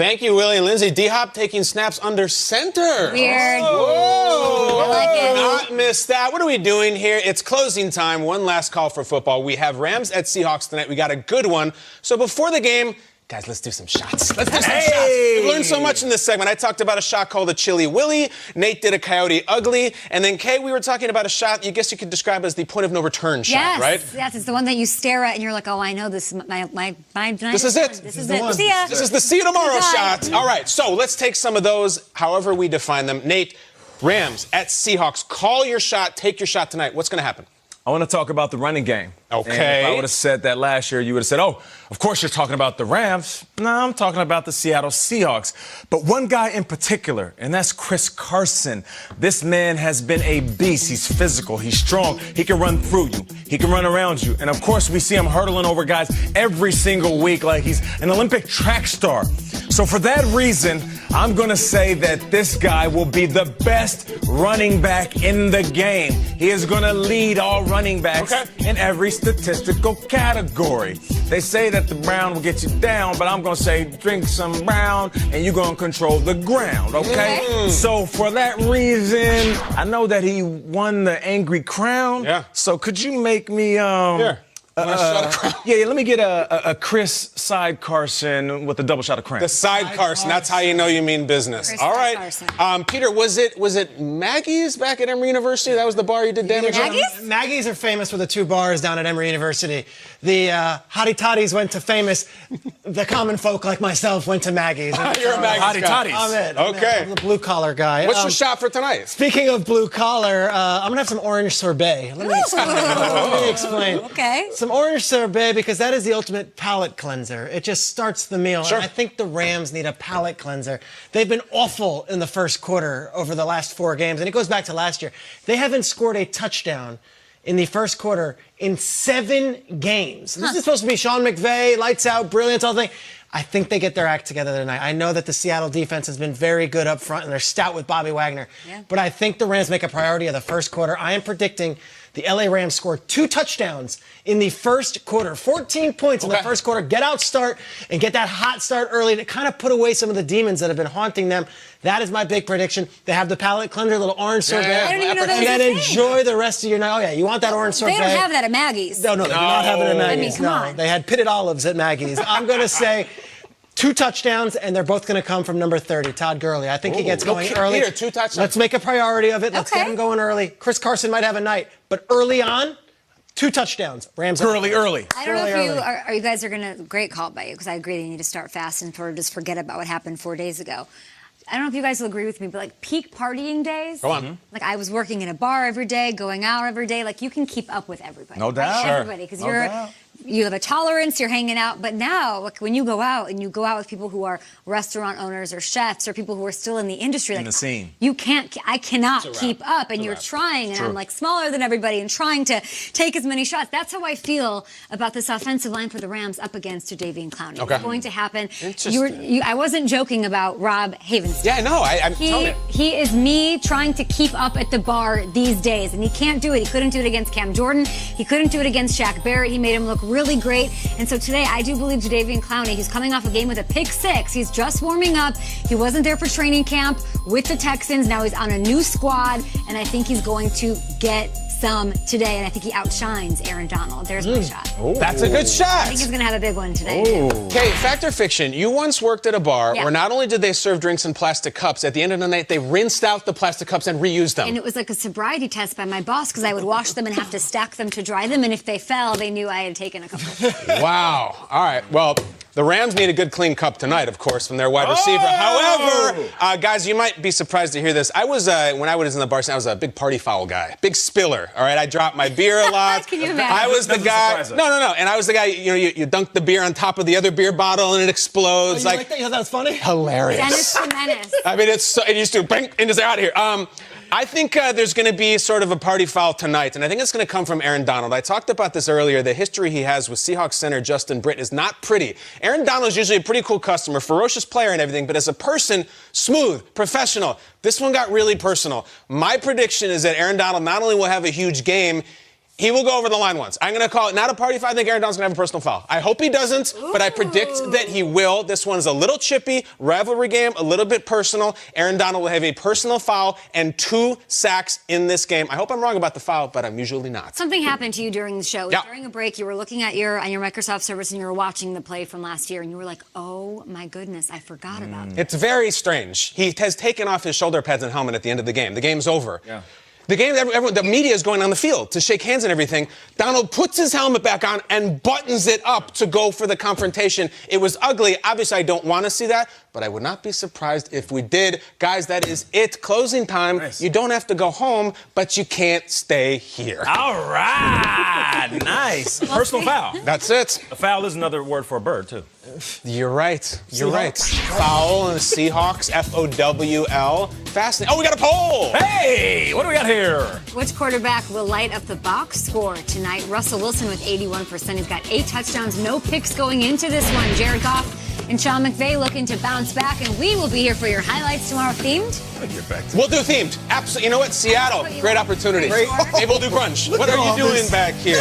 Thank you, Willie and Lindsay. D-Hop taking snaps under center. Weird. Whoa. I like it. Not miss that. What are we doing here? It's closing time. One last call for football. We have Rams at Seahawks tonight. We got a good one. So before the game, guys, let's do some shots. Let's do some shots. We've learned so much in this segment. I talked about a shot called a Chili Willy. Nate did a Coyote Ugly. And then, Kay, we were talking about a shot you guess you could describe as the point of no return shot, right? Yes, it's the one that you stare at and you're like, oh, I know this is my This is it. This is it. See ya. This is the see you tomorrow Goodbye. shot. All right, so let's take some of those, however we define them. Nate, Rams at Seahawks. Call your shot. Take your shot tonight. What's going to happen? I want to talk about the running game. Okay. And if I would have said that last year, you would have said, oh, of course you're talking about the Rams. No, I'm talking about the Seattle Seahawks. But one guy in particular, and that's Chris Carson. This man has been a beast. He's physical. He's strong. He can run through you. He can run around you. And, of course, we see him hurdling over guys every single week like he's an Olympic track star. So for that reason, I'm going to say that this guy will be the best running back in the game. He is going to lead all running backs in every statistical category. They say that the brown will get you down, but I'm going to say drink some brown and you're going to control the ground, okay? So for that reason, I know that he won the Angry Crown. Yeah. So could you make me, Here. yeah, let me get a Chris Side Carson with a double shot of Crown. The side Carson. That's how you know you mean business. Chris All right. Carson. Peter, was it Maggie's back at Emory University? That was the bar you did damage on? Maggie's? Maggie's are famous for the two bars down at Emory University. The hottie toddies went to famous. The common folk like myself went to Maggie's. You're a Maggie's Hottie guy. toddies. I'm it. Okay. I'm the blue collar guy. What's your shot for tonight? Speaking of blue collar, I'm gonna have some orange sorbet. Let me explain. Okay. Some orange sorbet because that is the ultimate palate cleanser. It just starts the meal. Sure. And I think the Rams need a palate cleanser. They've been awful in the first quarter over the last 4 games, and it goes back to last year. They haven't scored a touchdown in the first quarter in 7 games. This is supposed to be Sean McVay, lights out, brilliance, all the thing. I think they get their act together tonight. I know that the Seattle defense has been very good up front, and they're stout with Bobby Wagner. Yeah. But I think the Rams make a priority of the first quarter. I am predicting the LA Rams score 2 touchdowns in the first quarter. 14 points in the first quarter. Get out start and get that hot start early to kind of put away some of the demons that have been haunting them. That is my big prediction. They have the palate cleanser, little orange sorbet. I don't even know that And was a then thing. enjoy the rest of your night. Oh, yeah, you want that orange sorbet? They don't have that at Maggie's. No, they do not have it at Maggie's. come no, on. they had pitted olives at Maggie's. I'm going to say 2 touchdowns, and they're both going to come from number 30, Todd Gurley. I think he gets going Okay, early. Peter, 2 touchdowns. Let's make a priority of it. Let's get him going early. Chris Carson might have a night, but early on, 2 touchdowns. Rams early. I don't know if Early. are you guys are going to, great call by you, because I agree they need to start fast and sort of just forget about what happened 4 days ago. I don't know if you guys will agree with me, but like peak partying days. Go on. Like I was working in a bar every day, going out every day. Like you can keep up with everybody. No doubt. Sure. Everybody, because No doubt. you have a tolerance, you're hanging out. But now, like when you go out and you go out with people who are restaurant owners or chefs or people who are still in the industry, like the scene. I cannot keep up. And you're trying, and I'm like smaller than everybody and trying to take as many shots. That's how I feel about this offensive line for the Rams up against Jadeveon Clowney. Okay. It's going to happen. Interesting. I wasn't joking about Rob Havenstein. Yeah, no, I'm telling you. He is me trying to keep up at the bar these days, and he can't do it. He couldn't do it against Cam Jordan. He couldn't do it against Shaq Barrett. He made him look really great. And so today, I do believe Jadeveon Clowney, he's coming off a game with a pick 6. He's just warming up. He wasn't there for training camp with the Texans. Now he's on a new squad, and I think he's going to get some today, and I think he outshines Aaron Donald. There's my shot. That's a good shot. I think he's going to have a big one today. Okay, fact or fiction, you once worked at a bar Yeah. where not only did they serve drinks in plastic cups, at the end of the night, they rinsed out the plastic cups and reused them. And it was like a sobriety test by my boss because I would wash them and have to stack them to dry them, and if they fell, they knew I had taken a couple. Wow. All right. Well, the Rams need a good clean cup tonight, of course, from their wide receiver. However, guys, you might be surprised to hear this. I was, when I was in the bar scene, I was a big party foul guy, big spiller. All right, I dropped my beer a lot. Can you imagine? I was the Doesn't guy. surprise us. No. And I was the guy. You dunk the beer on top of the other beer bottle and it explodes. You like that? You thought that was funny? Hilarious. Dennis the Menace. I mean, it used to bang and just out of here. I think there's going to be sort of a party foul tonight, and I think it's going to come from Aaron Donald. I talked about this earlier. The history he has with Seahawks center Justin Britt is not pretty. Aaron Donald is usually a pretty cool customer, ferocious player and everything, but as a person, smooth, professional. This one got really personal. My prediction is that Aaron Donald not only will have a huge game, He will go over the line once. I'm going to call it not a party foul. I think Aaron Donald's going to have a personal foul. I hope he doesn't, but I predict that he will. This one's a little chippy, rivalry game, a little bit personal. Aaron Donald will have a personal foul and 2 sacks in this game. I hope I'm wrong about the foul, but I'm usually not. Something happened to you during the show. Yeah. During a break, you were looking at your Microsoft service and you were watching the play from last year, and you were like, oh my goodness, I forgot about it. It's very strange. He has taken off his shoulder pads and helmet at the end of the game. The game's over. Yeah. The game, the media is going on the field to shake hands and everything. Donald puts his helmet back on and buttons it up to go for the confrontation. It was ugly. Obviously, I don't want to see that, but I would not be surprised if we did. Guys, that is it. Closing time. Nice. You don't have to go home, but you can't stay here. All right. Nice. Personal foul. That's it. A foul is another word for a bird, too. You're right. You're right. Foul and the Seahawks, F-O-W-L. Fascinating. Oh, we got a poll. Hey, what do we got here? Which quarterback will light up the box score tonight? Russell Wilson with 81%. He's got 8 touchdowns, no picks going into this one. Jared Goff and Sean McVay looking to bounce back, and we will be here for your highlights tomorrow themed. We'll do themed. Absolutely. You know what? Seattle. Great opportunity. Maybe we'll do brunch. What are you doing back here?